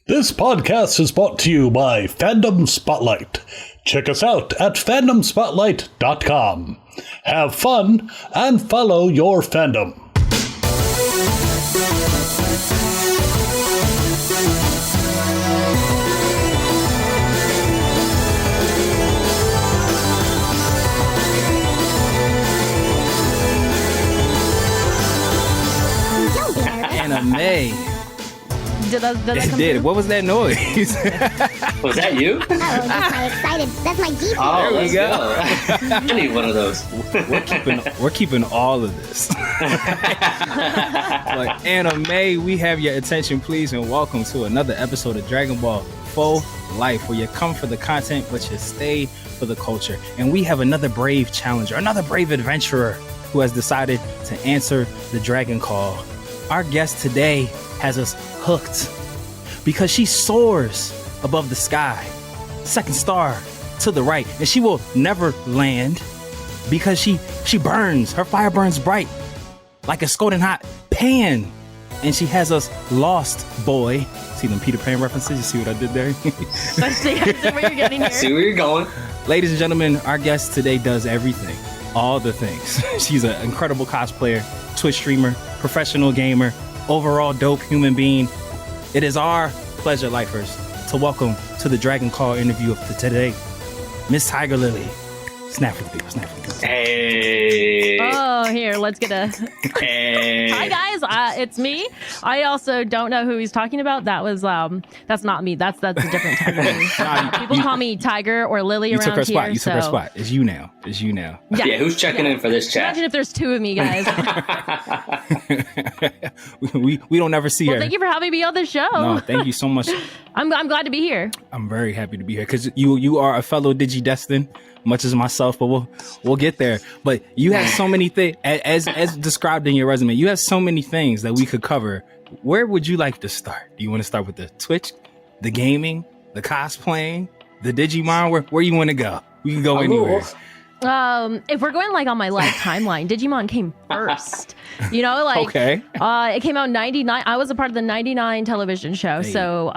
This podcast is brought to you by Fandom Spotlight. Check us out at fandomspotlight.com. Have fun and follow your fandom. Anime. Did that It did. What was that noise? Was that you? Oh, that's my excited. That's my deep. Oh, There we go. I need one of those. We're keeping all of this. But anime, we have your attention, please, and welcome to another episode of Dragon Ball For Life, where you come for the content, but you stay for the culture. And we have another brave challenger, another brave adventurer who has decided to answer the Dragoncall. Our guest today has us hooked because she soars above the sky, second star to the right, and she will never land because she burns. Her fire burns bright like a scalding hot pan, and she has us lost, boy. See them Peter Pan references? You see what I did there? I see where you're getting here. See where you're going. Ladies and gentlemen, our guest today does everything, all the things. She's an incredible cosplayer, Twitch streamer, professional gamer, overall dope human being. It is our pleasure, lifers, to welcome to the Dragoncall interview of today, Miss TygarLily. Snap for the people, snap for the people. Hey. Oh, here, let's get a... Hey. Hi, guys. It's me. I also don't know who he's talking about. That was, that's not me. That's a different Tiger. People call me Tiger or Lily You around took her spot. here, You took her spot. It's you now. It's you now. Yeah, who's checking in for this chat? Imagine if there's two of me, guys. we don't ever see Well, her. thank you for having me on the show. No, thank you so much. I'm glad to be here. I'm very happy to be here because you are a fellow DigiDestin, much as myself, but we'll get there. But you have so many things, as described in your resume, you have so many things that we could cover. Where would you like to start? Do you want to start with the Twitch, the gaming, the cosplaying, the Digimon? Where you want to go? We can go anywhere. If we're going like on my life timeline, Digimon came first. You know, like Okay. It came out in '99. I was a part of the '99 television show, Hey. so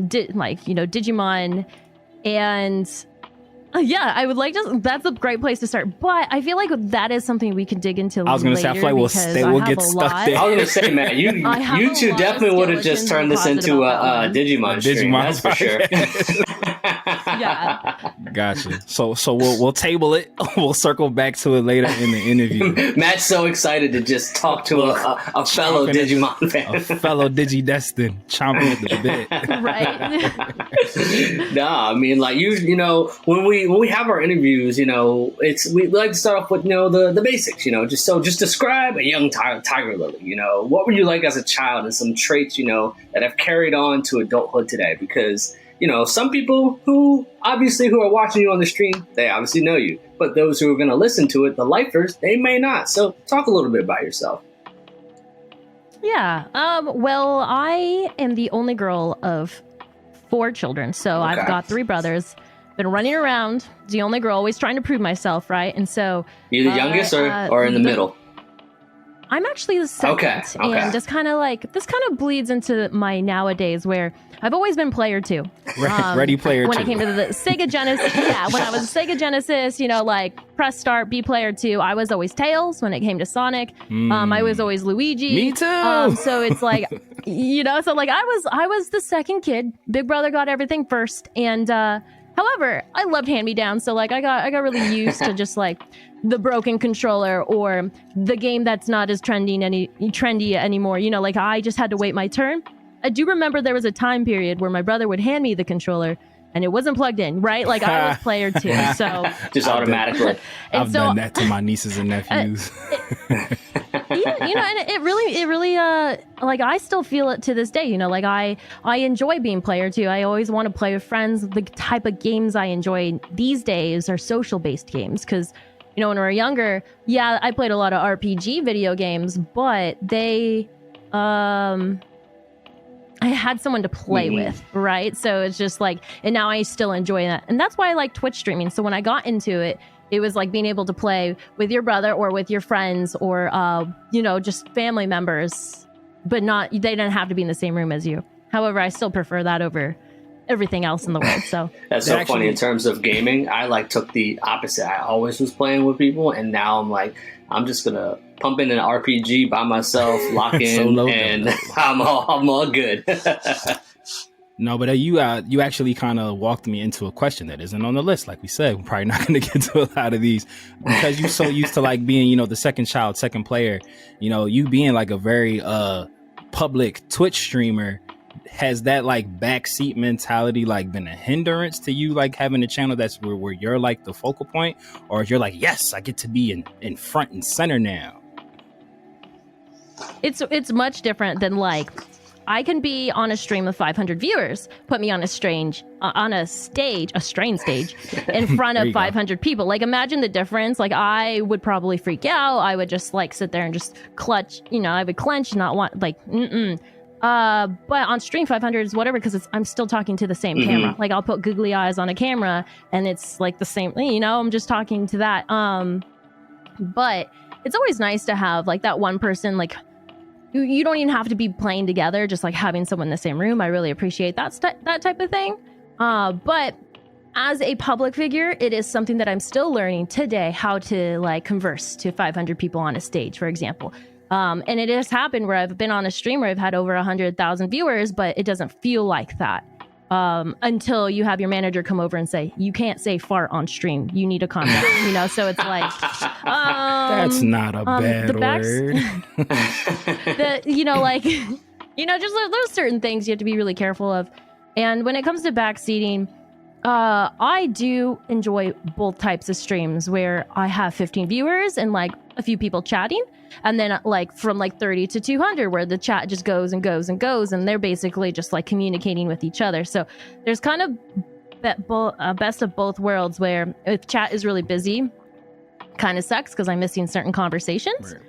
Digimon, and yeah, I would like to. That's a great place to start. But I feel like that is something we could dig into. I was going to say, I feel like we'll get stuck there. I was gonna say, man, you two definitely would have just turned this into a Digimon stream. That's for sure. Yeah. Gotcha. So we'll table it. We'll circle back to it later in the interview. Matt's so excited to just talk to a fellow Digimon fan. A fellow DigiDestin chomping at the bit. Right. Nah, I mean, like you know, when we have our interviews, you know, we like to start off with the basics, just describe a young TygarLily. You know, what were you like as a child, and some traits that have carried on to adulthood today? Because some people who are watching you on the stream, they obviously know you, but those who are going to listen to it, the lifers, they may not. So talk a little bit about yourself. Yeah. Well, I am the only girl of 4 children, so Okay. I've got 3 brothers. Been running around, the only girl, always trying to prove myself, right? And so You the youngest or in the middle? I'm actually the second. Okay. And just kind of this kind of bleeds into my nowadays, where I've always been player 2. Ready player when 2. I came to the Sega Genesis, when I was Sega Genesis, press start, be player 2. I was always Tails. When it came to Sonic, I was always Luigi. Me too. So it's like, I was the second kid. Big brother got everything first, and however, I loved hand-me-downs. So I got really used to just the broken controller or the game that's not as trendy anymore. I just had to wait my turn. I do remember there was a time period where my brother would hand me the controller and it wasn't plugged in, right? I was player 2, so Just automatically. I've done that to my nieces and nephews. and it really I still feel it to this day. I enjoy being player 2. I always want to play with friends. The type of games I enjoy these days are social based games, because when we were younger, yeah, I played a lot of RPG video games, but I had someone to play with, right? So it's just and now I still enjoy that. And that's why I like Twitch streaming. So when I got into it, it was being able to play with your brother or with your friends or, just family members, but they didn't have to be in the same room as you. However, I still prefer that over everything else in the world. So that's so funny. In terms of gaming, I like took the opposite. I always was playing with people, and now I'm like, I'm just gonna pump in an RPG by myself, lock in, and I'm all good. No, but you actually kind of walked me into a question that isn't on the list. Like we said, we're probably not going to get to a lot of these because you're so used to like being, the second child, second player. You being like a very public Twitch streamer. Has that like backseat mentality like been a hindrance to you, like having a channel that's where you're like the focal point, or you're like, yes, I get to be in front and center now? It's much different than like, I can be on a stream of 500 viewers, put me on a strange stage in front of 500 people. Like, imagine the difference. Like, I would probably freak out. I would just like sit there and just clutch, I would clench, not want like, but on stream 500 is whatever, because I'm still talking to the same camera. Like, I'll put googly eyes on a camera and it's like the same, I'm just talking to that. But it's always nice to have like that one person, like, you don't even have to be playing together, just like having someone in the same room. I really appreciate that type of thing. But as a public figure, it is something that I'm still learning today, how to like converse to 500 people on a stage, for example. And it has happened where I've been on a stream where I've had over 100,000 viewers, but it doesn't feel like that. Until you have your manager come over and say, you can't say fart on stream. You need to calm down, so it's like, that's not a bad word. Just those certain things you have to be really careful of. And when it comes to backseating, I do enjoy both types of streams where I have 15 viewers and like a few people chatting, and then like from like 30 to 200 where the chat just goes and goes and goes, and they're basically just like communicating with each other. So there's kind of best of both worlds, where if chat is really busy, kind of sucks because I'm missing certain conversations. Right.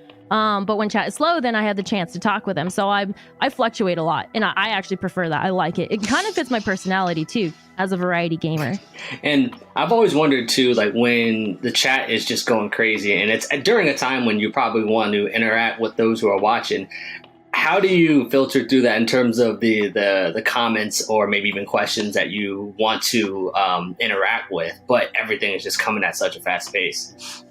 But when chat is slow, then I have the chance to talk with them. So I fluctuate a lot, and I actually prefer that. I like it. It kind of fits my personality too, as a variety gamer. And I've always wondered too, like when the chat is just going crazy, and it's during a time when you probably want to interact with those who are watching. How do you filter through that in terms of the comments or maybe even questions that you want to interact with, but everything is just coming at such a fast pace?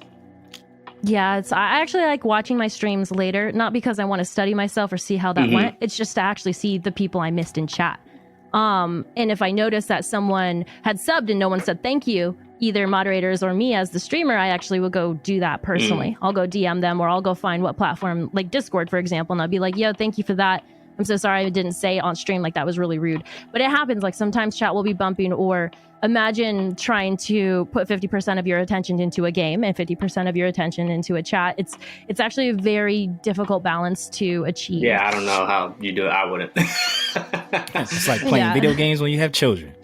Yeah, I actually like watching my streams later, not because I want to study myself or see how that went. It's just to actually see the people I missed in chat. And if I notice that someone had subbed and no one said thank you, either moderators or me as the streamer, I actually will go do that personally. I'll go DM them, or I'll go find what platform, like Discord, for example, and I'll be like, yo, thank you for that. I'm so sorry I didn't say it on stream, like that was really rude. But it happens, like sometimes chat will be bumping, or imagine trying to put 50% of your attention into a game and 50% of your attention into a chat. It's actually a very difficult balance to achieve. Yeah, I don't know how you do it. I wouldn't. It's like playing video games when you have children.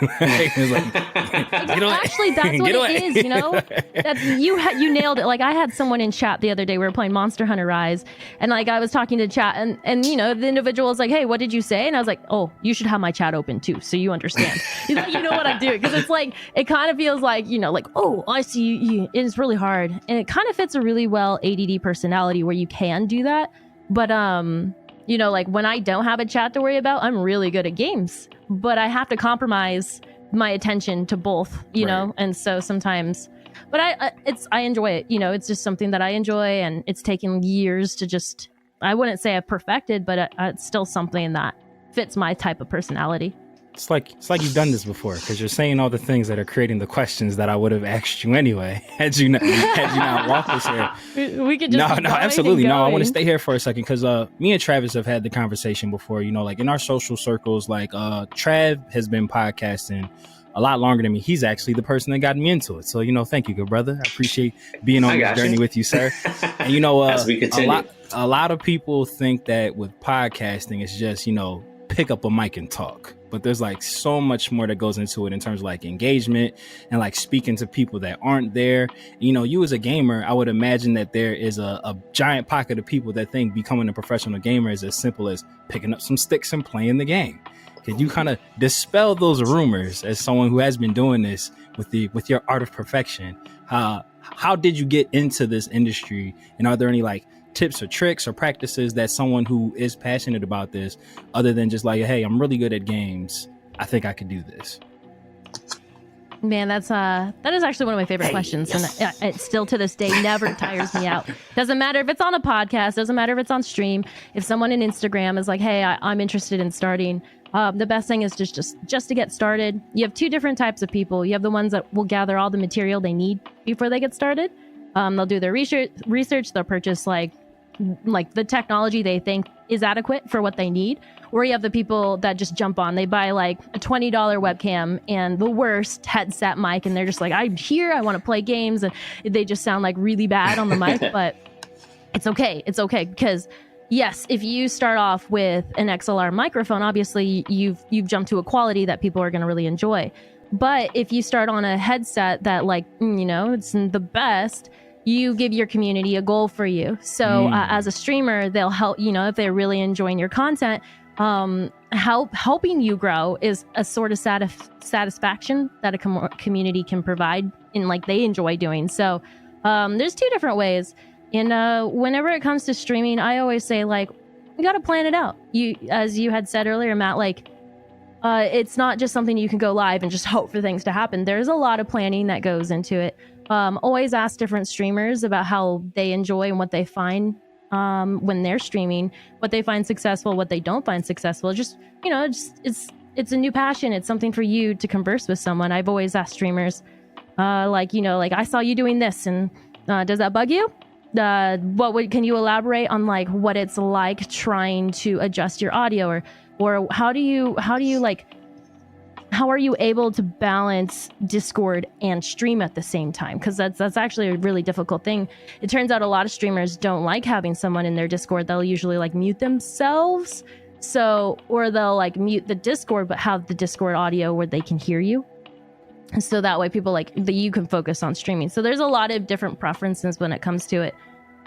It's like, actually, that's what it is, you nailed it. Like, I had someone in chat the other day, we were playing Monster Hunter Rise, and like I was talking to chat, and the individual was like, hey, what did you say? And I was like, oh, you should have my chat open too, so you understand. You know what I'm doing, because it's like, it kind of feels like, like, oh, I see you. It's really hard, and it kind of fits a really well ADD personality where you can do that. But like when I don't have a chat to worry about, I'm really good at games, but I have to compromise my attention to both, know? And so sometimes, but I enjoy it, it's just something that I enjoy, and it's taken years to just, I wouldn't say I've perfected, but it's still something that fits my type of personality. It's like you've done this before, because you're saying all the things that are creating the questions that I would have asked you anyway had you not walked us here. We could just no, absolutely no. I want to stay here for a second, because me and Travis have had the conversation before. Like in our social circles, like Trav has been podcasting a lot longer than me. He's actually the person that got me into it. So thank you, good brother. I appreciate being on this journey with you, sir. And as we continue, a lot of people think that with podcasting, it's just pick up a mic and talk. But there's like so much more that goes into it in terms of like engagement and like speaking to people that aren't there. You as a gamer, I would imagine that there is a giant pocket of people that think becoming a professional gamer is as simple as picking up some sticks and playing the game. Could you kind of dispel those rumors as someone who has been doing this with your art of perfection? How did you get into this industry? And are there any like tips or tricks or practices that someone who is passionate about this, other than just like, hey, I'm really good at games, I think I could do this? Man, that is actually one of my favorite questions, yes. And it still to this day never tires me out. Doesn't matter if it's on a podcast, doesn't matter if it's on stream. If someone in Instagram is like, "Hey, I'm interested in starting," the best thing is just to get started. You have two different types of people. You have the ones that will gather all the material they need before they get started. They'll do their research. They'll purchase like the technology they think is adequate for what they need. Or you have the people that just jump on. They buy like a $20 webcam and the worst headset mic, and they're just like, I'm here, I want to play games, and they just sound like really bad on the mic. But it's okay. It's okay, because yes, if you start off with an XLR microphone, obviously you've jumped to a quality that people are going to really enjoy. But if you start on a headset that it's the best, you give your community a goal for you. So as a streamer, they'll help, if they're really enjoying your content, helping you grow is a sort of satisfaction that a community can provide and they enjoy doing. So there's two different ways. And whenever it comes to streaming, I always say you got to plan it out. As you had said earlier, Matt, it's not just something you can go live and just hope for things to happen. There's a lot of planning that goes into it. Always ask different streamers about how they enjoy and what they find when they're streaming, what they find successful, what they don't find successful. It's a new passion. It's something for you to converse with someone. I've always asked streamers, I saw you doing this, and does that bug you? Can you elaborate on what it's like trying to adjust your audio, or how are you able to balance Discord and stream at the same time? Because that's actually a really difficult thing. It turns out a lot of streamers don't like having someone in their Discord. They'll usually mute themselves, or they'll mute the Discord but have the Discord audio where they can hear you. So that way people you can focus on streaming. So there's a lot of different preferences when it comes to it.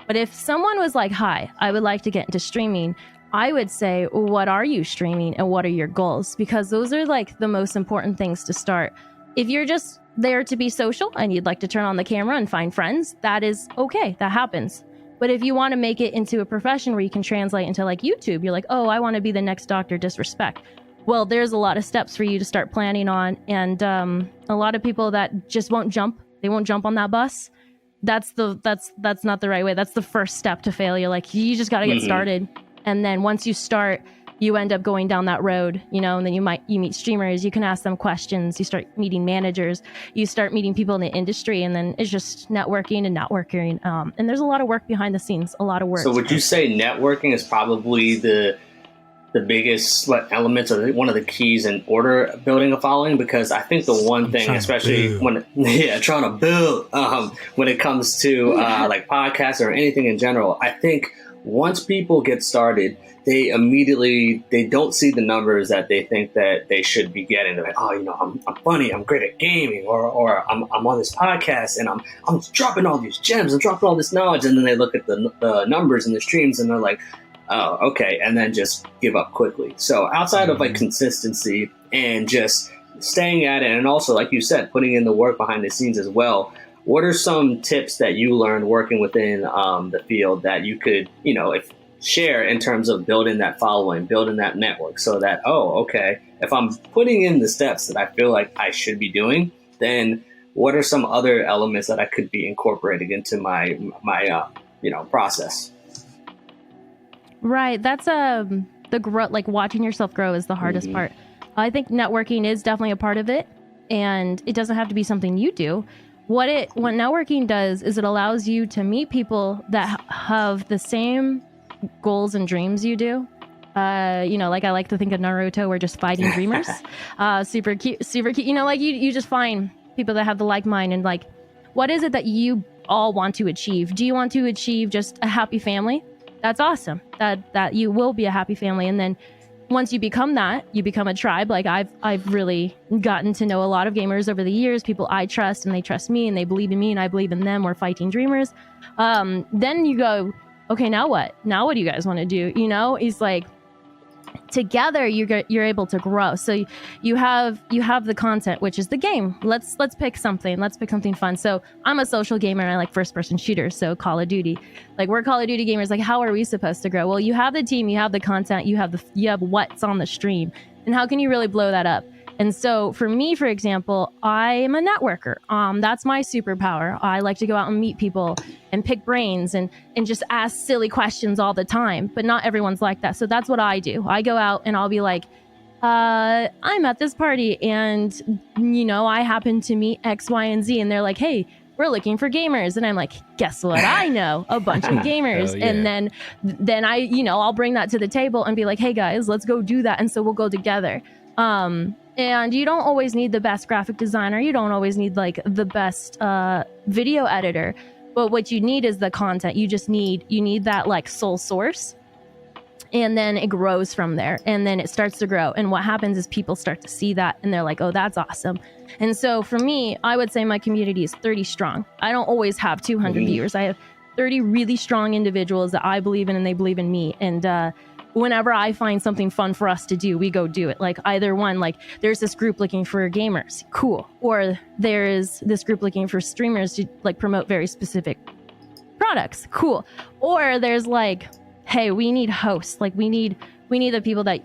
But if someone was like, hi, I would like to get into streaming, I would say, what are you streaming and what are your goals? Because those are the most important things to start. If you're just there to be social and you'd like to turn on the camera and find friends, that is okay. That happens. But if you want to make it into a profession where you can translate into YouTube, you're oh, I want to be the next Dr. Disrespect. Well, there's a lot of steps for you to start planning on. And a lot of people that just won't jump. They won't jump on that bus. That's not the right way. That's the first step to failure. You just got to get started. And then once you start, you end up going down that road, and then you meet streamers, you can ask them questions, you start meeting managers, you start meeting people in the industry, and then it's just networking. And there's a lot of work behind the scenes, a lot of work. So would you say networking is probably the biggest elements, or one of the keys in order building a following? Because I think the one thing, especially trying to build, when it comes to podcasts or anything in general, I think once people get started, they don't see the numbers that they think that they should be getting. They're like, oh, I'm funny, I'm great at gaming, or I'm on this podcast and I'm dropping all these gems, I'm dropping all this knowledge, and then they look at the numbers and the streams and they're like, oh, okay, and then just give up quickly. So outside of consistency and just staying at it, and also, like you said, putting in the work behind the scenes as well, what are some tips that you learned working within the field that you could, share in terms of building that following, building that network, so that, oh, okay, if I'm putting in the steps that I feel like I should be doing, then what are some other elements that I could be incorporating into my process? Right. That's the growth, watching yourself grow is the hardest part. I think networking is definitely a part of it, and it doesn't have to be something you do. What networking does is it allows you to meet people that have the same goals and dreams you do. I like to think of Naruto, we're just fighting dreamers. Super cute. You just find people that have the like mind, and what is it that you all want to achieve? Do you want to achieve just a happy family? That's awesome. That you will be a happy family. And then once you become that, you become a tribe. I've really gotten to know a lot of gamers over the years, people I trust and they trust me and they believe in me and I believe in them. We're fighting dreamers. Then you go, okay, now what? Now what do you guys want to do? It's together you're able to grow. So you have the content, which is the game. Let's pick something fun. So I'm a social gamer and I like first person shooters, so Call of Duty. Like, we're Call of Duty gamers. Like, how are we supposed to grow? Well, you have the team, you have the content, you have what's on the stream, and how can you really blow that up? And so for me, for example, I am a networker. That's my superpower. I like to go out and meet people and pick brains and just ask silly questions all the time. But not everyone's like that. So that's what I do. I go out and I'll be like, I'm at this party and, I happen to meet X, Y, and Z. And they're like, hey, we're looking for gamers. And I'm like, guess what? I know a bunch of gamers. Yeah. And then I, I'll bring that to the table and be like, hey guys, let's go do that. And so we'll go together. And you don't always need the best graphic designer. You don't always need like the best video editor. But what you need is the content. You need that like sole source. And then it grows from there. And then it starts to grow. And what happens is people start to see that and they're like, oh, that's awesome. And so for me, I would say my community is 30 strong. I don't always have 200 viewers. I have 30 really strong individuals that I believe in and they believe in me. And whenever I find something fun for us to do, we go do it. Like, either one, like, there's this group looking for gamers, cool. Or there's this group looking for streamers to like promote very specific products, cool. Or there's like, hey, we need hosts. Like, we need the people that,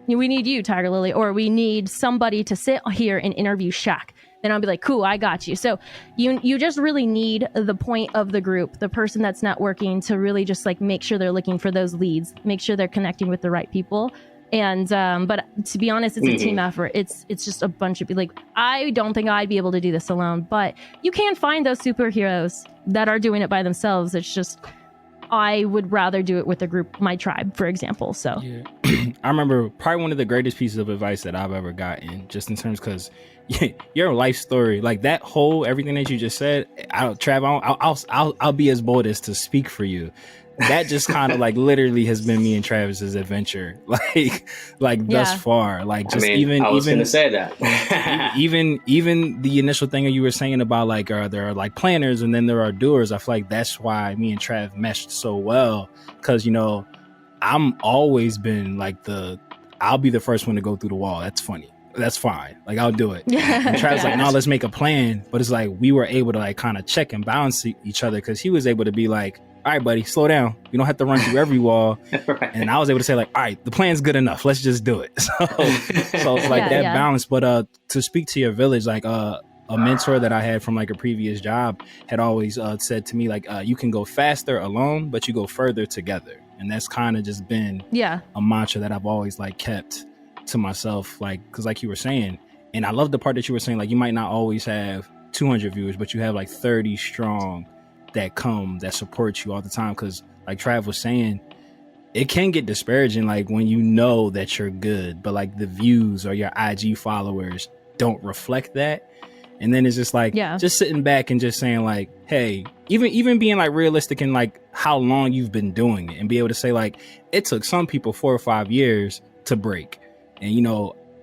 we need you, TygarLily, or we need somebody to sit here and interview Shaq. Then I'll be like, cool, I got you. So you just really need the point of the group, the person that's networking, to really just like make sure they're looking for those leads, make sure they're connecting with the right people. And but to be honest, it's a team effort. It's just a bunch of like, I don't think I'd be able to do this alone, but you can find those superheroes that are doing it by themselves. It's just, I would rather do it with a group, my tribe, for example. So yeah. I remember probably one of the greatest pieces of advice that I've ever gotten, just in terms, because your life story, like that whole everything that you just said, I'll be as bold as to speak for you. That just kind of like literally has been me and Travis's adventure, like thus far. Like, just I was gonna say that. even the initial thing you were saying about like, there are like planners and then there are doers. I feel like that's why me and Trav meshed so well, because I'm always been like I'll be the first one to go through the wall. That's funny. That's fine. Like, I'll do it. And Trav's like, no, let's make a plan. But it's like, we were able to like kind of check and balance each other, because he was able to be like, all right, buddy, slow down. You don't have to run through every wall. Right. And I was able to say like, all right, the plan's good enough. Let's just do it. So it's like that balance. But to speak to your village, like a mentor that I had from like a previous job had always said to me, like, you can go faster alone, but you go further together. And that's kind of just been a mantra that I've always like kept to myself, like, because like you were saying, and I love the part that you were saying, like, you might not always have 200 viewers, but you have like 30 strong that support you all the time. Because like Trav was saying, it can get disparaging, like when you know that you're good, but like the views or your IG followers don't reflect that. And then it's just like, just sitting back and just saying like, hey, even being like realistic in like how long you've been doing it, and be able to say like, it took some people 4 or 5 years to break. And,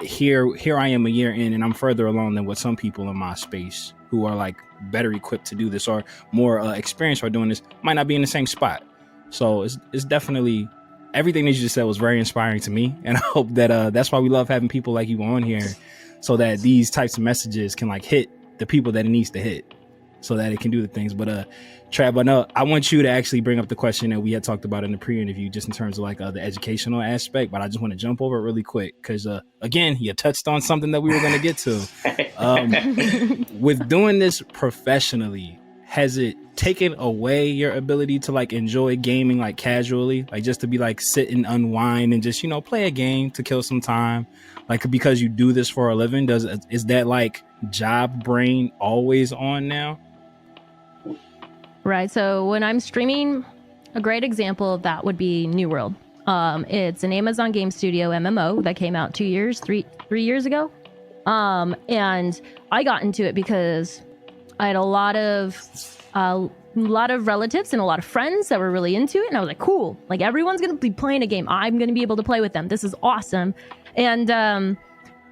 here I am a year in, and I'm further along than what some people in my space who are like better equipped to do this or more experienced or doing this might not be in the same spot. So it's definitely, everything that you just said was very inspiring to me. And I hope that that's why we love having people like you on here, so that these types of messages can like hit the people that it needs to hit, so that it can do the things. But Trav, I want you to actually bring up the question that we had talked about in the pre-interview, just in terms of like the educational aspect. But I just want to jump over it really quick, because again, you touched on something that we were going to get to. With doing this professionally, has it taken away your ability to like enjoy gaming like casually, like just to be like sit and unwind and just play a game to kill some time, like because you do this for a living? Is that like job brain always on now? Right. So when I'm streaming, a great example of that would be New World. It's an Amazon Game Studio MMO that came out 3 years ago. And I got into it because I had a lot of relatives and a lot of friends that were really into it. And I was like, cool, like everyone's going to be playing a game. I'm going to be able to play with them. This is awesome. And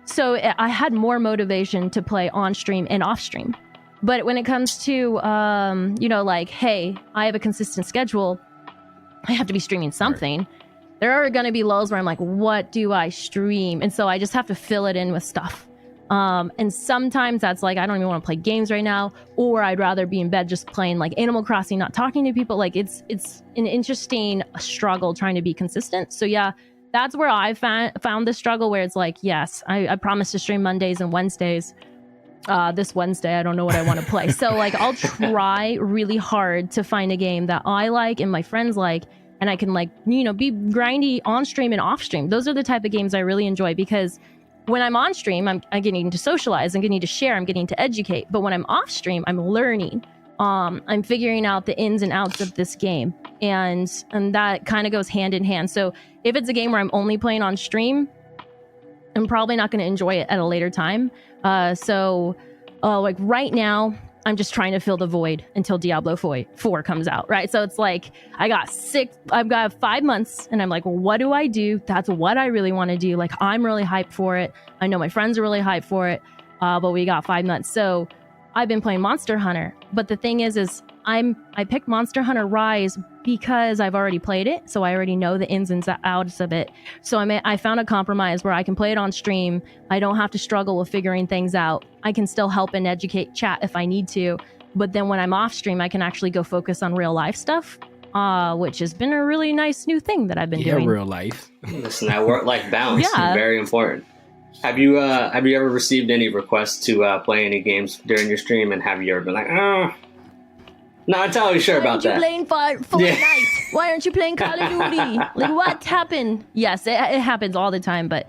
so I had more motivation to play on stream and off stream. But when it comes to, like, hey, I have a consistent schedule, I have to be streaming something. there are going to be lulls where I'm like, what do I stream? And so I just have to fill it in with stuff. And sometimes that's like, I don't even want to play games right now, or I'd rather be in bed just playing like Animal Crossing, not talking to people. Like it's an interesting struggle trying to be consistent. So yeah, that's where I found the struggle, where it's like, yes, I promise to stream Mondays and Wednesdays. This Wednesday, I don't know what I want to play. So like, I'll try really hard to find a game that I like and my friends like, and I can like, be grindy on stream and off stream. Those are the type of games I really enjoy, because when I'm on stream, I'm getting to socialize, I'm getting to share, I'm getting to educate. But when I'm off stream, I'm learning. I'm figuring out the ins and outs of this game, and that kind of goes hand in hand. So if it's a game where I'm only playing on stream, I'm probably not going to enjoy it at a later time. Like right now, I'm just trying to fill the void until Diablo 4 comes out, right? So it's like, I've got 5 months, and I'm like, what do I do? That's what I really want to do. Like, I'm really hyped for it. I know my friends are really hyped for it, but we got 5 months. So I've been playing Monster Hunter, but the thing is I picked Monster Hunter Rise because I've already played it, so I already know the ins and outs of it. So I found a compromise where I can play it on stream. I don't have to struggle with figuring things out. I can still help and educate chat if I need to, but then when I'm off stream, I can actually go focus on real life stuff, which has been a really nice new thing that I've been doing. Real life. Listen, that work-life balance is Yeah. very important. Have you ever received any requests to play any games during your stream, and have you ever been like, not entirely sure about that? Why aren't you playing Fortnite? Why aren't you playing Call of Duty? Like, what happened? Yes, it happens all the time, but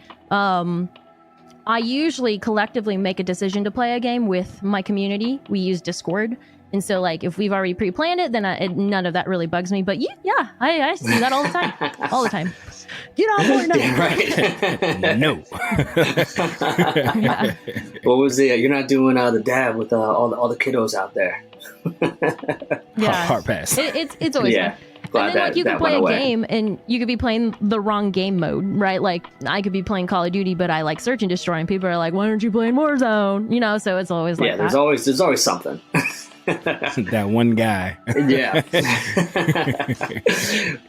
I usually collectively make a decision to play a game with my community. We use Discord, and so like if we've already pre-planned it, then none of that really bugs me. But yeah, I see that all the time, all the time. Get on Fortnite. Yeah, right. No. Yeah. What was the? You're not doing the dab with all the kiddos out there. Yeah. Hard pass. It's always Yeah. fun. Glad And then like you that can play went a away. game and you could be playing the wrong game mode, right? Like I could be playing Call of Duty, but I like search and destroy, and people are like, "Why aren't you playing Warzone?" So it's always like Yeah, there's that. always something. That one guy. Yeah.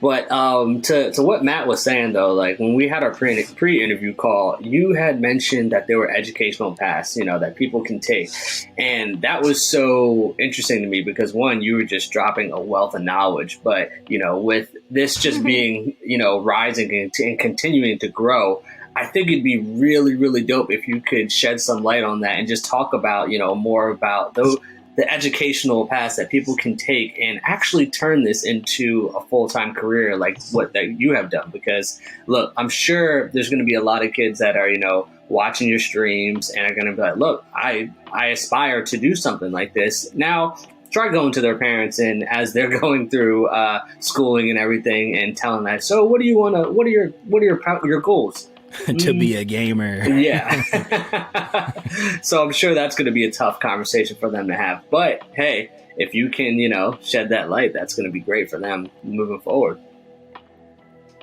But to what Matt was saying though, like when we had our pre-interview call, you had mentioned that there were educational paths, that people can take. And that was so interesting to me because one, you were just dropping a wealth of knowledge, but with this just being, rising and continuing to grow, I think it'd be really, really dope if you could shed some light on that and just talk about, more about the educational paths that people can take and actually turn this into a full-time career like what that you have done. Because look, I'm sure there's going to be a lot of kids that are, watching your streams and are going to be like, look, I aspire to do something like this. Now, try going to their parents and as they're going through schooling and everything and telling that, so what are your goals? To be a gamer. Yeah. So I'm sure that's going to be a tough conversation for them to have. But hey, if you can, shed that light, that's going to be great for them moving forward.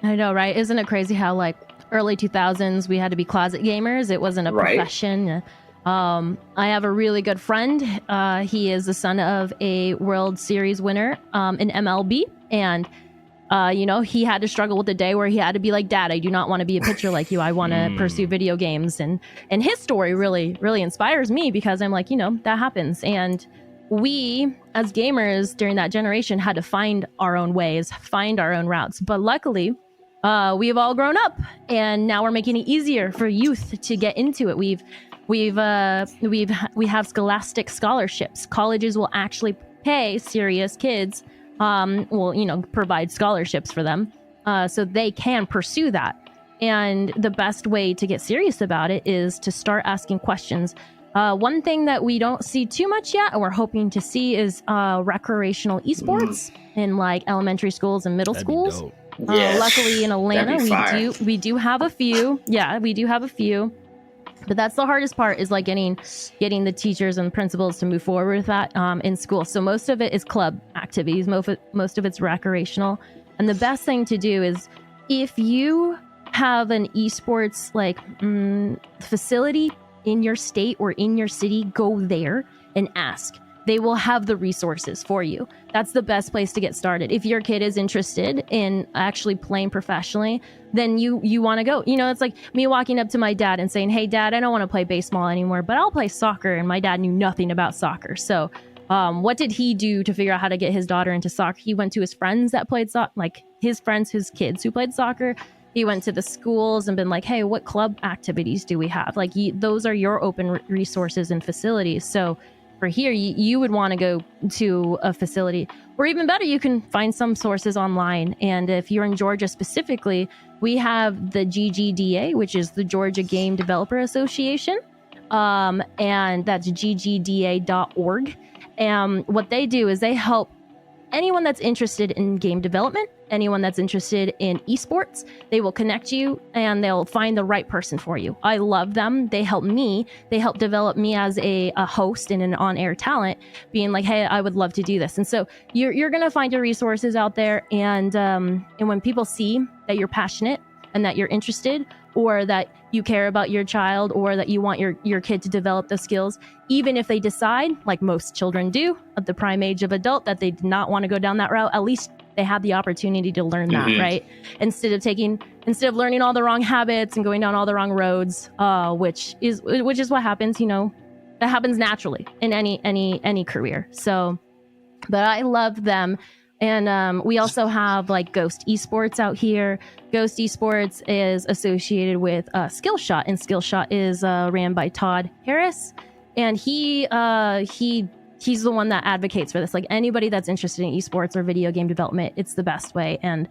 I know, right? Isn't it crazy how like early 2000s we had to be closet gamers? It wasn't a Right. profession. I have a really good friend. He is the son of a World Series winner in MLB, and he had to struggle with the day where he had to be like, Dad, I do not want to be a pitcher like you. I want to pursue video games. And his story really, really inspires me because I'm like, that happens. And we, as gamers during that generation, had to find our own ways, find our own routes. But luckily, we have all grown up, and now we're making it easier for youth to get into it. We have scholastic scholarships. Colleges will actually pay serious kids. Provide scholarships for them so they can pursue that. And the best way to get serious about it is to start asking questions. One thing that we don't see too much yet, and we're hoping to see, is recreational esports in like elementary schools and middle That'd be schools. dope. Yes. Luckily in Atlanta, That'd be fire. we do have a few. Yeah, we do have a few. But that's the hardest part, is like getting the teachers and principals to move forward with that in school. So most of it is club activities. Most of it's recreational. And the best thing to do is, if you have an esports like facility in your state or in your city, go there and ask. they will have the resources for you. That's the best place to get started. If your kid is interested in actually playing professionally, then you want to go. You know, it's like me walking up to my dad and saying, hey, Dad, I don't want to play baseball anymore, but I'll play soccer. And my dad knew nothing about soccer. So what did he do to figure out how to get his daughter into soccer? He went to his friends that played soccer, like his friends, his kids who played soccer. He went to the schools and been like, hey, what club activities do we have? Like, those are your open resources and facilities. So for here, you would want to go to a facility, or even better, you can find some sources online. And if you're in Georgia specifically, we have the GGDA, which is the Georgia Game Developer Association. And that's ggda.org. And what they do is they help anyone that's interested in game development, anyone that's interested in esports. They will connect you and they'll find the right person for you. I love them. They help me. They help develop me as a host and an on-air talent, being like, hey, I would love to do this. And so you're going to find your resources out there. And when people see that you're passionate and that you're interested, or that you care about your child, or that you want your kid to develop the skills, even if they decide, like most children do, at the prime age of adult, that they do not want to go down that route, at least they have the opportunity to learn that, right? Instead of learning all the wrong habits and going down all the wrong roads, which is what happens, you know, that happens naturally in any career. So, but I love them. And we also have like Ghost Esports out here. Ghost Esports is associated with Skillshot, and Skillshot is ran by Todd Harris, and he's the one that advocates for this. Like, anybody that's interested in esports or video game development, it's the best way. And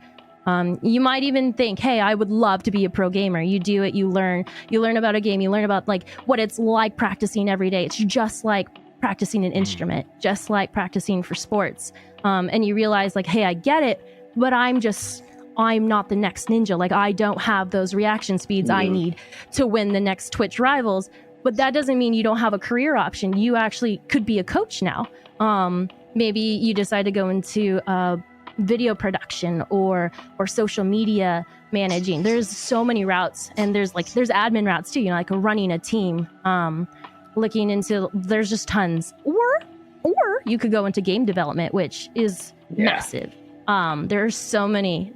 you might even think, hey, I would love to be a pro gamer. You do it, you learn about a game, you learn about like what it's like practicing every day. It's just like practicing an instrument, just like practicing for sports. And you realize like, hey, I get it, but I'm not the next ninja. Like, I don't have those reaction speeds I need to win the next Twitch rivals. But that doesn't mean you don't have a career option. You actually could be a coach now. Maybe you decide to go into video production or social media managing. There's so many routes, and there's admin routes too, you know, like running a team, there's just tons. Or you could go into game development, which is massive. There's so many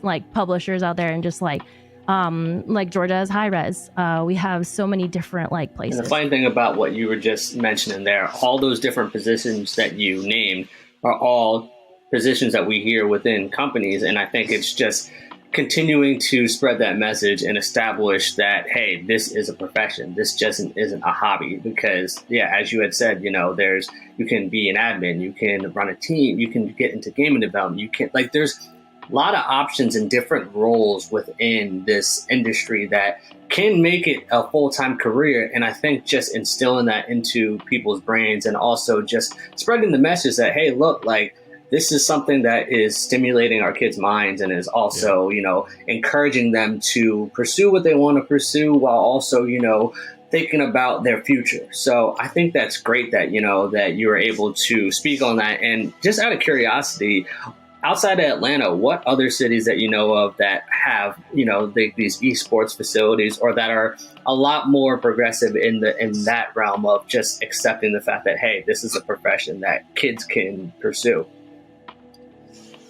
like publishers out there, and just like Georgia has High Res. We have so many different like places. And the funny thing about what you were just mentioning there, all those different positions that you named are all positions that we hear within companies. And I think it's just continuing to spread that message and establish that, hey, this is a profession. This just isn't a hobby. Because, as you had said, you know, you can be an admin, you can run a team, you can get into gaming development. There's a lot of options and different roles within this industry that can make it a full-time career. And I think just instilling that into people's brains, and also just spreading the message that, hey, look, like, this is something that is stimulating our kids' minds, and is also, you know, encouraging them to pursue what they want to pursue, while also, you know, thinking about their future. So I think that's great that, you know, that you were able to speak on that. And just out of curiosity, outside of Atlanta, what other cities that you know of that have, you know, these esports facilities, or that are a lot more progressive in that realm of just accepting the fact that, hey, this is a profession that kids can pursue?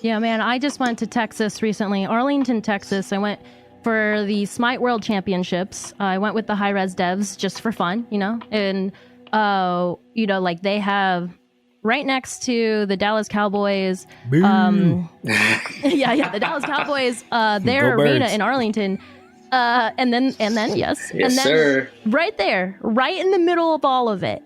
Yeah, man, I just went to Texas recently, Arlington, Texas. I went for the Smite World Championships. I went with the High Res devs just for fun, you know, and, you know, like they have right next to the Dallas Cowboys. The Dallas Cowboys, their arena in Arlington. And then, yes, and then sir. Right there, right in the middle of all of it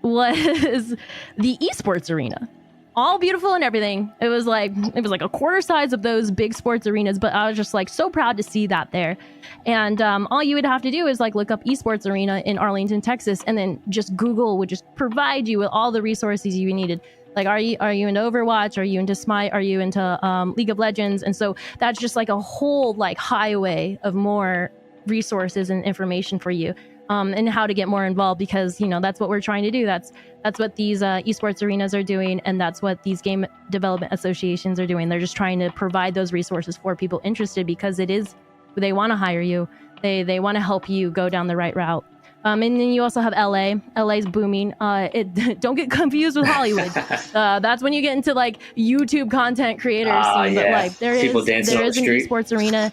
was the esports arena. All beautiful and everything. It was like a quarter size of those big sports arenas, but I was just like so proud to see that there. And all you would have to do is like look up esports arena in Arlington, Texas, and then just Google would just provide you with all the resources you needed. Like, are you into Overwatch? Are you into Smite? Are you into League of Legends? And so that's just like a whole like highway of more resources and information for you. And how to get more involved, because, you know, that's what we're trying to do. That's what these esports arenas are doing, and that's what these game development associations are doing. They're just trying to provide those resources for people interested, because they want to hire you. They want to help you go down the right route. And then you also have LA. LA's booming. Don't get confused with Hollywood. That's when you get into like YouTube content creators. Scene. But like there is an esports arena.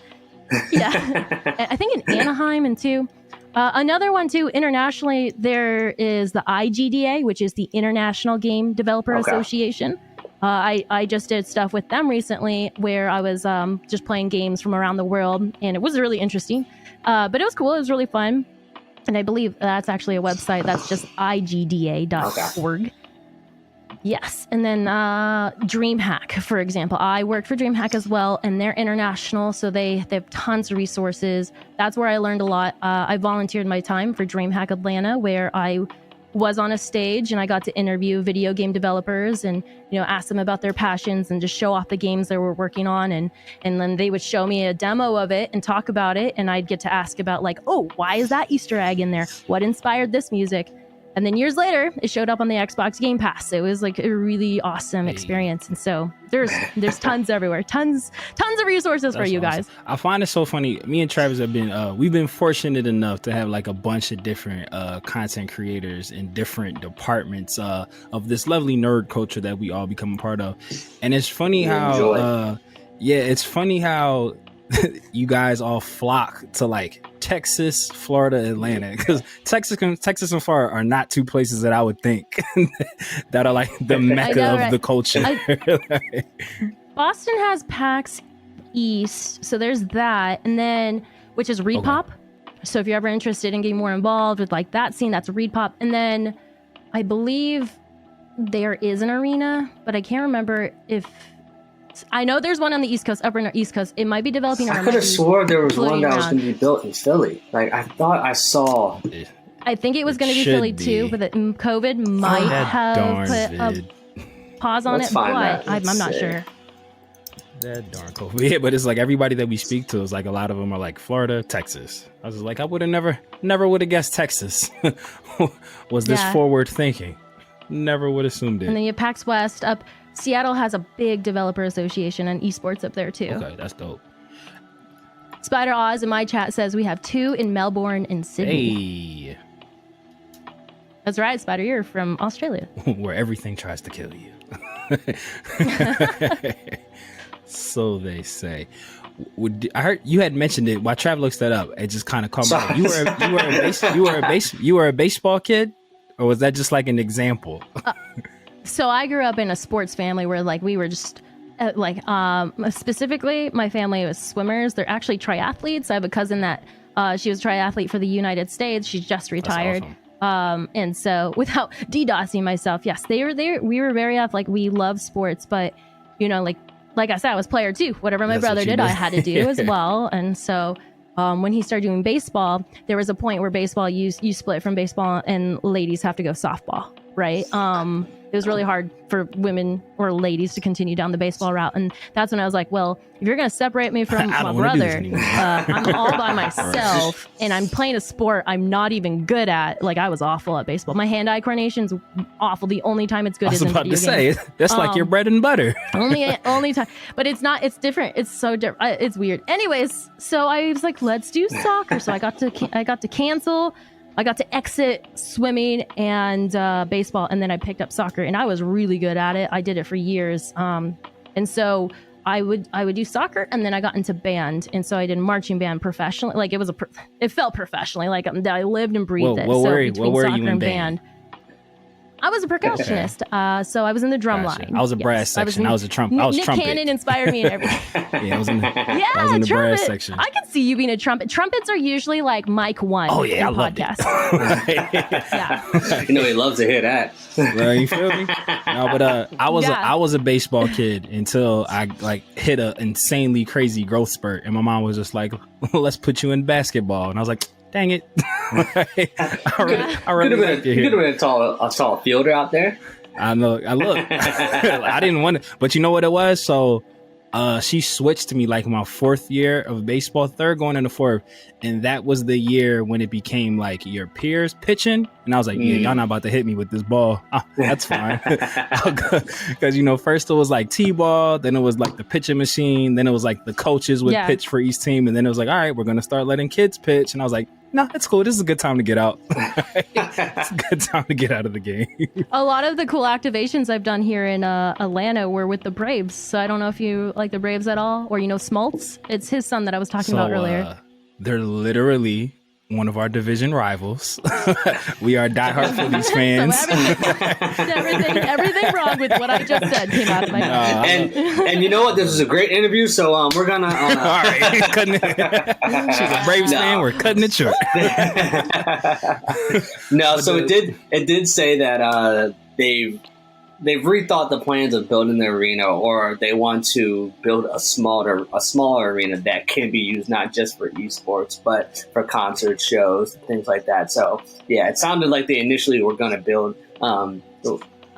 Yeah, I think in Anaheim and too. Another one too, internationally, there is the IGDA, which is the International Game Developer Association. I just did stuff with them recently where I was just playing games from around the world, and it was really interesting. But it was cool. It was really fun. And I believe that's actually a website. That's just igda.org. Yes. And then DreamHack, for example. I worked for DreamHack as well, and they're international, so they have tons of resources. That's where I learned a lot. I volunteered my time for DreamHack Atlanta, where I was on a stage and I got to interview video game developers and, ask them about their passions and just show off the games they were working on. And then they would show me a demo of it and talk about it. And I'd get to ask about like, oh, why is that Easter egg in there? What inspired this music? And then years later, it showed up on the Xbox Game Pass. It was like a really awesome experience. And so there's tons everywhere, tons of resources for you guys. I find it so funny. Me and Travis have been, we've been fortunate enough to have like a bunch of different content creators in different departments of this lovely nerd culture that we all become a part of. And it's funny it's funny how you guys all flock to like Texas, Florida, Atlanta, because Texas and Florida are not two places that I would think that are like the mecca of the culture. Boston has PAX East, so there's that, and then which is ReedPop. So if you're ever interested in getting more involved with like that scene, that's ReedPop. And then I believe there is an arena, but I can't remember if. I know there's one on the East Coast, upper East Coast. It might be developing. I could have swore there was one that was going to be built in Philly. Like I thought I saw. I think it was going to be Philly too, but COVID might have put a pause on it. But I'm not sure. That darn COVID. Yeah, but it's like everybody that we speak to is like a lot of them are like Florida, Texas. I was like, I would have never would have guessed Texas. Was this forward thinking? Never would have assumed it. And then you have PAX West up. Seattle has a big developer association and esports up there too. Okay, that's dope. Spider Oz in my chat says we have 2 in Melbourne and Sydney. Hey. That's right, Spider. You're from Australia. Where everything tries to kill you. So they say. I heard you had mentioned it. While Trav looks that up, it just kind of caught me. You were a baseball kid, or was that just like an example? So I grew up in a sports family where like we were just specifically my family was swimmers. They're actually triathletes. I have a cousin that she was a triathlete for the United States. She's just retired. Awesome. And so without DDoSing myself, yes, they were there. We were very athletic. We love sports, but like I said, I was player too. Whatever my brother did, I had to do as well. And so when he started doing baseball, there was a point where baseball you split from baseball and ladies have to go softball, right? It was really hard for women or ladies to continue down the baseball route. And that's when I was like, well, if you're going to separate me from my brother, I'm all by myself and I'm playing a sport I'm not even good at. Like I was awful at baseball. My hand-eye coordination's awful. The only time it's good is in video games. I was about to say, that's like your bread and butter. only time. But it's not, it's different. It's so different. It's weird. Anyways, so I was like, let's do soccer. So I got to cancel. I got to exit swimming and baseball, and then I picked up soccer, and I was really good at it. I did it for years, and so I would do soccer, and then I got into band, and so I did marching band professionally. Like it felt professionally, like I lived and breathed it. So between soccer and band. I was a percussionist, so I was in the drum line. I was a brass section. I was a trumpet. Nick Cannon inspired me and everything. Yeah, I was in the brass section. I can see you being a trumpet. Trumpets are usually like mic 1. Oh yeah, I love podcasts. Yeah, he loves to hear that. You feel me? No, but I was a baseball kid until I like hit an insanely crazy growth spurt, and my mom was just like, "Let's put you in basketball," and I was like, dang it. I really you could have been a tall fielder out there. I know. I look. I didn't want to. But you know what it was? So she switched to me like my 4th year of baseball, 3rd going into 4th. And that was the year when it became like your peers pitching. And I was like, yeah, y'all not about to hit me with this ball. Oh, that's fine. Because, first it was like T-ball. Then it was like the pitching machine. Then it was like the coaches would pitch for each team. And then it was like, all right, we're going to start letting kids pitch. And I was like, No, it's cool. This is a good time to get out. It's a good time to get out of the game. A lot of the cool activations I've done here in Atlanta were with the Braves. So I don't know if you like the Braves at all, or Smoltz. It's his son that I was talking about earlier. They're literally one of our division rivals. We are diehard Phillies fans. So everything wrong with what I just said came out of my mouth. And you know what? This was a great interview. So we're gonna. All right, cutting it. She's a Braves fan. We're cutting it short. No, so it did say that they've rethought the plans of building the arena, or they want to build a smaller arena that can be used not just for esports, but for concert shows, things like that. So yeah, it sounded like they initially were going to build.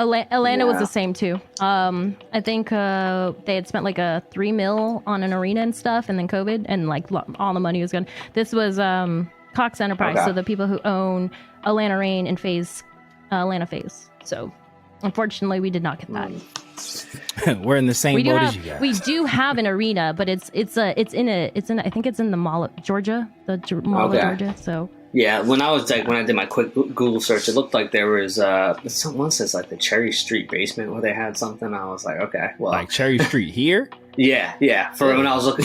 Atlanta was the same too. I think they had spent like a $3 million on an arena and stuff, and then COVID, and like all the money was gone. This was Cox Enterprise, so the people who own Atlanta Reign and Atlanta FaZe. So unfortunately, we did not get that. We're in the same boat as you guys. We do have an arena, but it's in I think it's in the mall of Georgia, mall of Georgia. So yeah, when I did my quick Google search, it looked like there was someone says like the Cherry Street basement where they had something. I was like, okay, well, like Cherry Street here. Yeah. For when I was looking,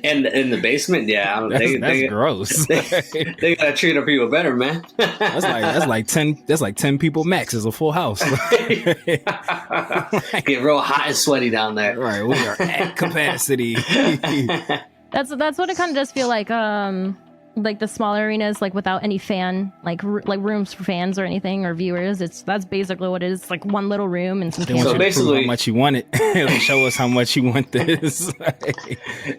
and in the basement, that's gross. They gotta treat our people better, man. That's like 10 people max. It's a full house. Get real hot and sweaty down there. Right, we are at capacity. That's what it kind of does feel like. Like the smaller arenas, like without any fan, like rooms for fans or anything or viewers. That's basically what it is. It's like one little room and some. So basically, how much you want it. It'll show us how much you want this.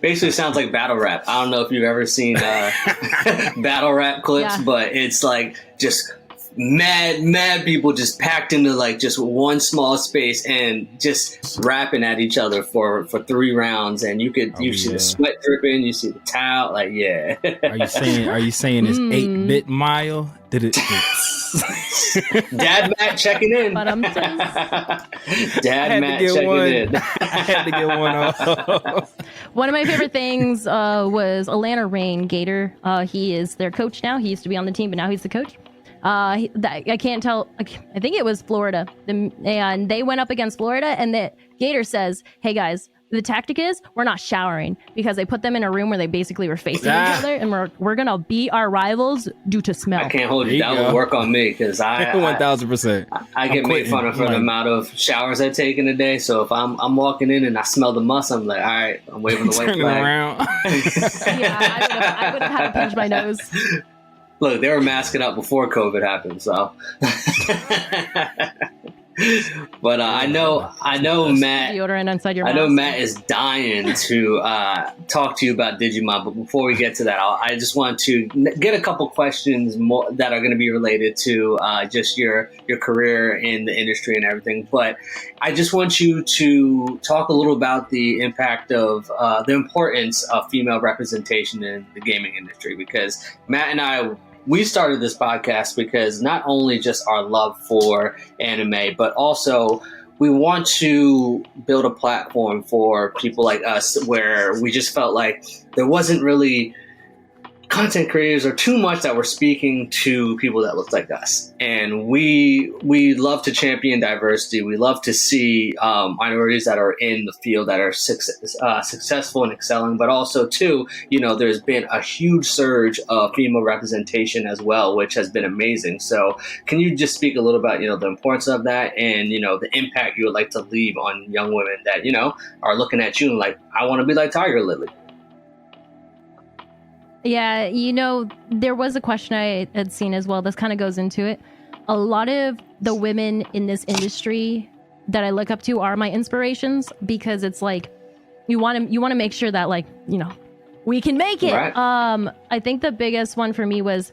Basically, sounds like battle rap. I don't know if you've ever seen battle rap clips, but it's like just mad people just packed into like just one small space and just rapping at each other for 3 rounds, and you see the sweat dripping, you see the towel, like Are you saying it's 8-bit mile? Did it? Dad Matt checking in. But Dad Matt checking in. I had to get one off. One of my favorite things was Atlanta Reign Gator. He is their coach now. He used to be on the team, but now he's the coach. I can't tell. I think it was Florida, and they went up against Florida, and the Gator says, "Hey guys, the tactic is we're not showering because they put them in a room where they basically were facing each other, and we're gonna beat our rivals due to smell." I can't hold you. That would work on me because I 1000%. I get made fun of for the amount of showers I take in a day. So if I'm walking in and I smell the muss, I'm like, all right, I'm waving the white flag. Around. I would have had to pinch my nose. Look, they were masking up before COVID happened, so. But I know Matt. Deodorant inside your mouth. I know Matt is dying to talk to you about Digimon, but before we get to that, I just want to get a couple questions more that are going to be related to just your career in the industry and everything. But I just want you to talk a little about the impact of the importance of female representation in the gaming industry, because Matt and I. We started this podcast because not only just our love for anime, but also we want to build a platform for people like us where we just felt like there wasn't really content creators or too much that were speaking to people that looked like us. And we love to champion diversity. We love to see minorities that are in the field that are successful and excelling, but also too, there's been a huge surge of female representation as well, which has been amazing. So can you just speak a little about, the importance of that and, the impact you would like to leave on young women that, are looking at you and like, I want to be like TygarLily. Yeah, there was a question I had seen as well. This kind of goes into it. A lot of the women in this industry that I look up to are my inspirations, because it's like you want to make sure that we can make it. Right. I think the biggest one for me was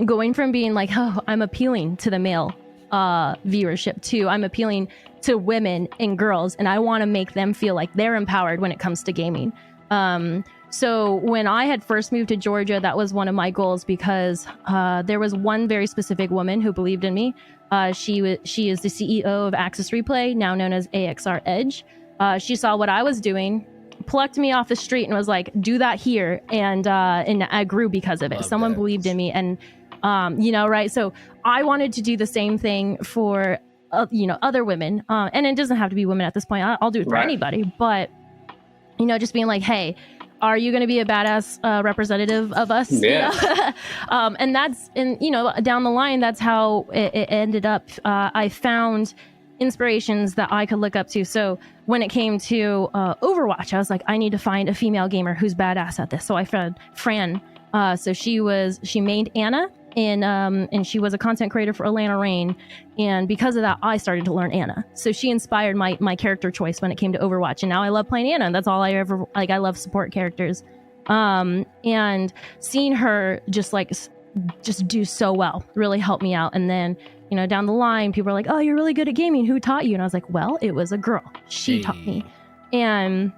going from being like, oh, I'm appealing to the male viewership to I'm appealing to women and girls, and I want to make them feel like they're empowered when it comes to gaming. So when I had first moved to Georgia, that was one of my goals, because there was one very specific woman who believed in me. She is the CEO of Axis Replay, now known as AXR Edge. She saw what I was doing, plucked me off the street and was like, do that here. And I grew because of it. Someone believed in me. And, right. So I wanted to do the same thing for, other women. And it doesn't have to be women at this point. I'll do it for anybody. But, just being like, hey, are you going to be a badass representative of us? Yeah. And down the line, that's how it ended up. I found inspirations that I could look up to. So when it came to Overwatch, I was like, I need to find a female gamer who's badass at this. So I found Fran. So she mained Anna, and she was a content creator for Atlanta Reign. And because of that, I started to learn Anna. So she inspired my character choice when it came to Overwatch. And now I love playing Anna. And that's all I ever like. I love support characters. And seeing her just do so well really helped me out. And then, down the line, people were like, oh, you're really good at gaming. Who taught you? And I was like, well, it was a girl. She taught me. And,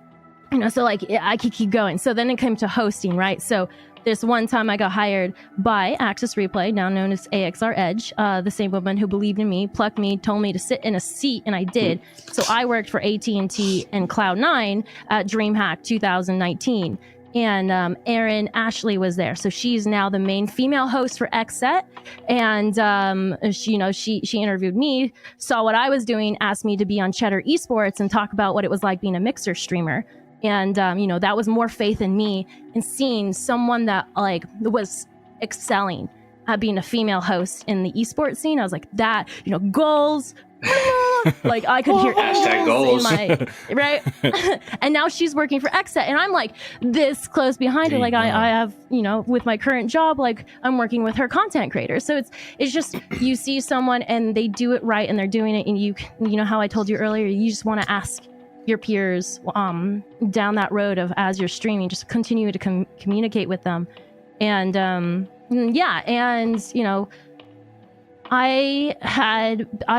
so like I could keep going. So then it came to hosting, right? So this one time I got hired by Access Replay, now known as AXR Edge, the same woman who believed in me, plucked me, told me to sit in a seat, and I did. So I worked for AT&T and Cloud9 at DreamHack 2019. And Erin Ashley was there, so she's now the main female host for XSET. And she interviewed me, saw what I was doing, asked me to be on Cheddar Esports and talk about what it was like being a Mixer streamer. And that was more faith in me and seeing someone that like was excelling at being a female host in the esports scene. I was like, that goals. Like I could hear goals right. And now she's working for XSET, and I'm like this close behind her. Like I have, with my current job, like I'm working with her content creators. So it's just you see someone and they do it right and they're doing it, and you know how I told you earlier, you just want to ask your peers down that road of as you're streaming, just continue to communicate with them. And I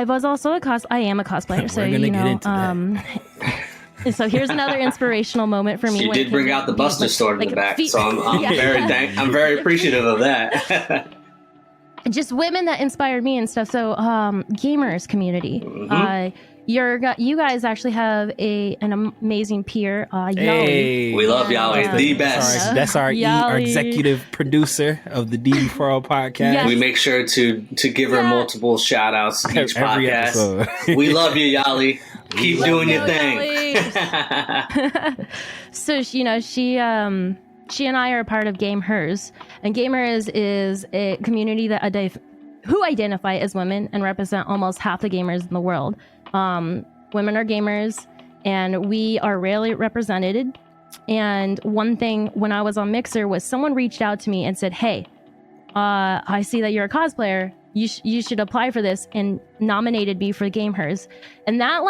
was also I am a cosplayer. So, We're gonna get into that. So here's another inspirational moment for me. She did bring out the Buster sword in the back, so I'm very appreciative of that. Just women that inspired me and stuff. So gamers community. Mm-hmm. You guys actually have an amazing peer, Yali. Hey, we love Yali, the best. That's our executive producer of the DB4L podcast. Yes. We make sure to give her multiple shout outs each podcast. We love you, Yali. Keep doing your thing. So she and I are a part of Game Hers, and Game Hers is a community that who identify as women and represent almost half the gamers in the world. Women are gamers, and we are rarely represented. And one thing when I was on Mixer was someone reached out to me and said, hey, I see that you're a cosplayer. You should apply for this, and nominated me for Game Hers. And that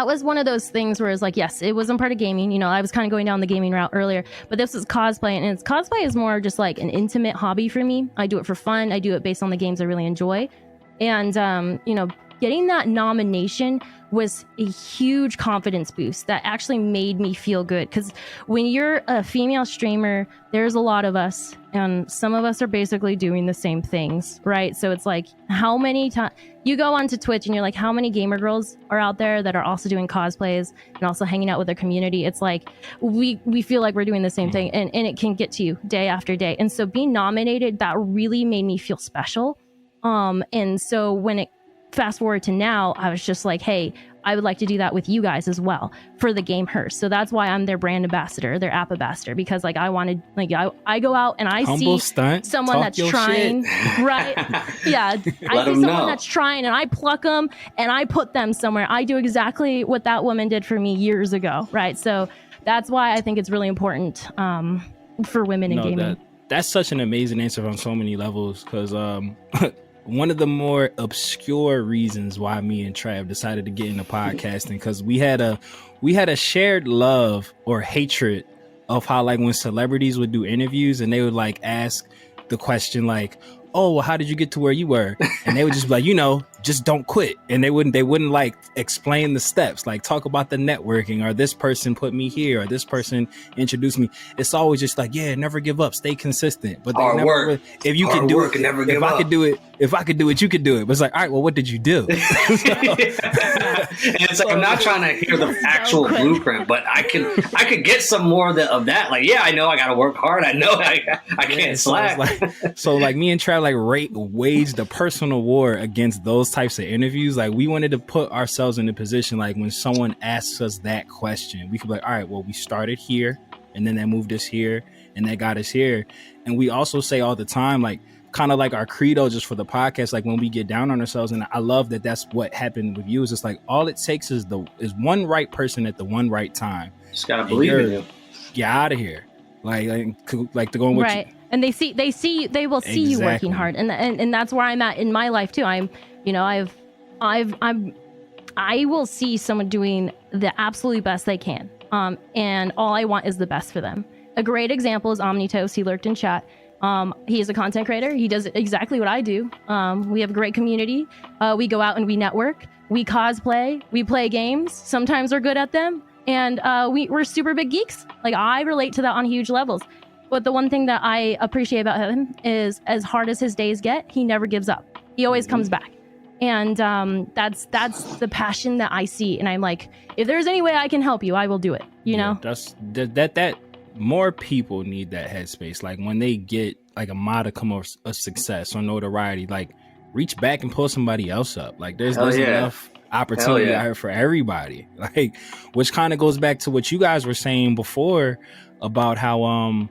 was one of those things where it's like, yes, it wasn't part of gaming. I was kind of going down the gaming route earlier, but this is cosplay, and cosplay is more just like an intimate hobby for me. I do it for fun. I do it based on the games I really enjoy. And, getting that nomination was a huge confidence boost that actually made me feel good. Because when you're a female streamer, there's a lot of us, and some of us are basically doing the same things, right? So it's like, how many times you go onto Twitch and you're like, how many gamer girls are out there that are also doing cosplays and also hanging out with their community? It's like we feel like we're doing the same thing, and it can get to you day after day. And so being nominated, that really made me feel special. And so when it fast forward to now, I was just like, hey, I would like to do that with you guys as well for the Game Hers. So that's why I'm their brand ambassador, their app ambassador, because I wanted, I go out and I Humble see stunt, someone that's trying, right? Yeah. I see someone that's trying, and I pluck them and I put them somewhere. I do exactly what that woman did for me years ago, right? So that's why I think it's really important for women in gaming. That's such an amazing answer on so many levels, because one of the more obscure reasons why me and Trav decided to get into podcasting, because we had a shared love or hatred of how, like, when celebrities would do interviews and they would like ask the question like, oh, well, how did you get to where you were? And they would just be like, just don't quit. And they wouldn't like explain the steps, like talk about the networking, or this person put me here, or this person introduced me. It's always just like, yeah, never give up, stay consistent. But they Hard never work. really, if you can do it, Never give if up. I could do it, you could do it. But it's like, all right, well, what did you do? And it's like, I'm not trying to hear the actual blueprint, but I could get some more of that. Like, yeah, I know I got to work hard. I know I can't slack. So like me and Trav like waged a personal war against those types of interviews. Like we wanted to put ourselves in a position like when someone asks us that question, we could be like, all right, well, we started here and then that moved us here and that got us here. And we also say all the time, like kind of like our credo just for the podcast, like when we get down on ourselves. And I love that that's what happened with you. Is it's like all it takes is one right person at the one right time. Just gotta believe in you. Get out of here. Like to go in with right. you. And they will see you working hard, and that's where I'm at in my life too. I will see someone doing the absolutely best they can, and all I want is the best for them. A great example is Omnitos. He lurked in chat. He is a content creator. He does exactly what I do. We have a great community. We go out and we network. We cosplay. We play games. Sometimes we're good at them, and we're super big geeks. Like I relate to that on huge levels. But the one thing that I appreciate about him is, as hard as his days get, he never gives up. He always comes back. And that's the passion that I see. And I'm like, if there's any way I can help you, I will do it. You know? That's that more people need that headspace. Like when they get like a modicum of success or notoriety, like reach back and pull somebody else up. Like there's enough opportunity out here for everybody. Like, which kind of goes back to what you guys were saying before about how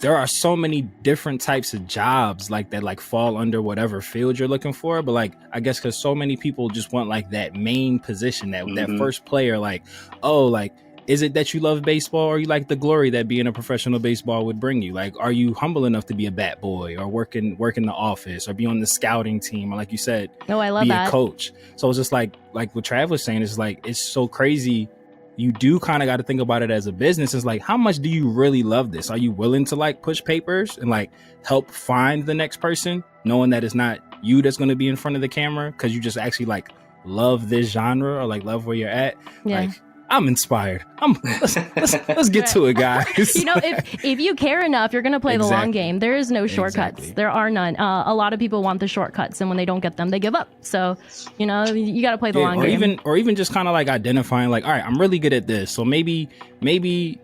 there are so many different types of jobs like that, like fall under whatever field you're looking for. But like, I guess because so many people just want like that main position, that first player, like, oh, like, is it that you love baseball or you like the glory that being a professional baseball would bring you? Like, are you humble enough to be a bat boy or work in the office or be on the scouting team? Or like you said, I love be that. a coach. So it's just like what Trav was saying, is like, it's so crazy. You do kind of got to think about it as a business. It's like, how much do you really love this? Are you willing to like push papers and like help find the next person, knowing that it's not you that's going to be in front of the camera because you just actually like love this genre or like love where you're at? Yeah. Like, I'm inspired. Let's get to it, guys. You know, if you care enough, you're going to play the long game. There is no shortcuts. Exactly. There are none. A lot of people want the shortcuts, and when they don't get them, they give up. So, you know, you got to play the long game. Or even just kind of like identifying like, all right, I'm really good at this. So maybe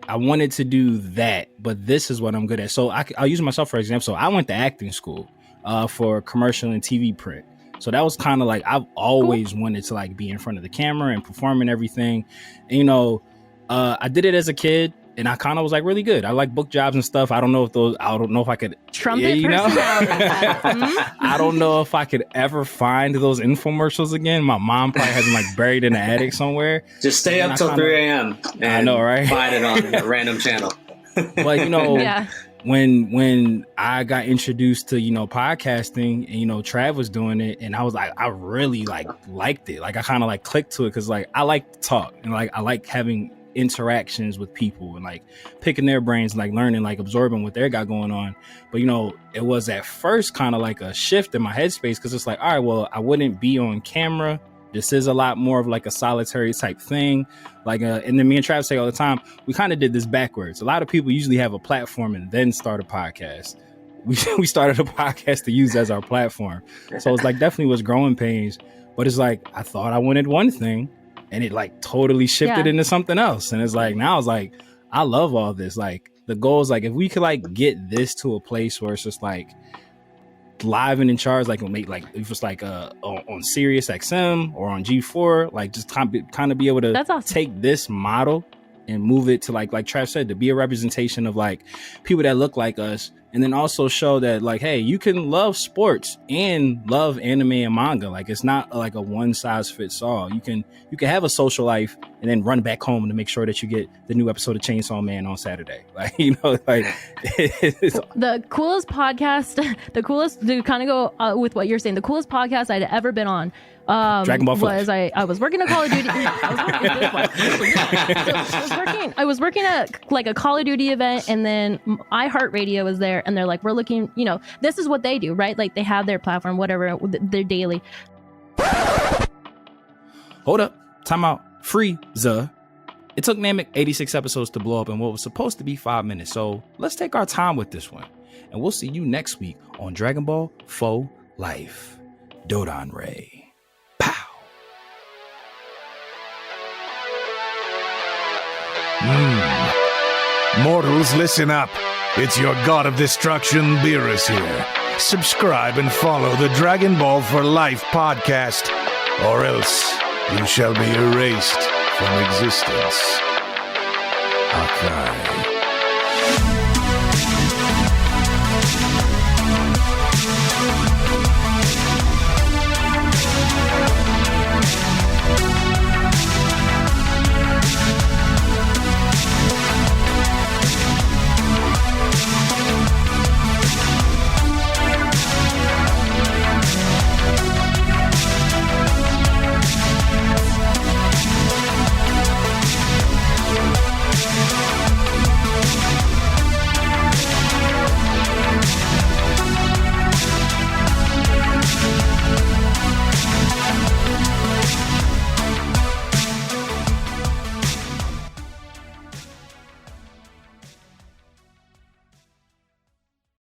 I wanted to do that, but this is what I'm good at. So I'll use myself for example. So I went to acting school for commercial and TV print. So that was kind of like, I've always wanted to like be in front of the camera and perform and everything. And, you know, I did it as a kid and I kind of was like really good. I like book jobs and stuff. I don't know if I could trumpet personality. I don't know if I could ever find those infomercials again. My mom probably has them like buried in the attic somewhere. Just stay up till 3 a.m. and I know, right? find it on a random channel. But, you know, when I got introduced to, you know, podcasting and, you know, Trav was doing it and I was like, I really liked it. Like I kind of like clicked to it because like I like to talk and like I like having interactions with people and like picking their brains and like learning, like absorbing what they got going on. But, you know, it was at first kind of like a shift in my headspace because it's like, all right, well, I wouldn't be on camera. This is a lot more of like a solitary type thing. Like, and then me and Travis say all the time, we kind of did this backwards. A lot of people usually have a platform and then start a podcast. We started a podcast to use as our platform. So it's like definitely was growing pains, but it's like, I thought I wanted one thing and it like totally shifted into something else. And it's like, now it's like, I love all this. Like the goal is like, if we could like get this to a place where it's just like, live and in charge, like make like if it's like on Sirius XM or on G4, like just kind of be able to take this model and move it to like Trav said, to be a representation of like people that look like us, and then also show that like, hey, you can love sports and love anime and manga. Like it's not like a one size fits all. You can have a social life and then run back home to make sure that you get the new episode of Chainsaw Man on Saturday. Like, you know, like the coolest podcast, to kind of go with what you're saying, the coolest podcast I'd ever been on Dragoncall was I was working at Call of Duty. I was working at like a Call of Duty event, and then iHeartRadio was there, and they're like, we're looking, you know, this is what they do, right? Like they have their platform, whatever, their daily. Hold up. Time out. Frieza. It took Namek 86 episodes to blow up in what was supposed to be 5 minutes. So let's take our time with this one. And we'll see you next week on Dragon Ball Faux Life. Dodon Ray. Pow. Mortals, listen up. It's your god of destruction, Beerus here. Subscribe and follow the Dragon Ball for Life podcast, or else you shall be erased from existence. Hakai.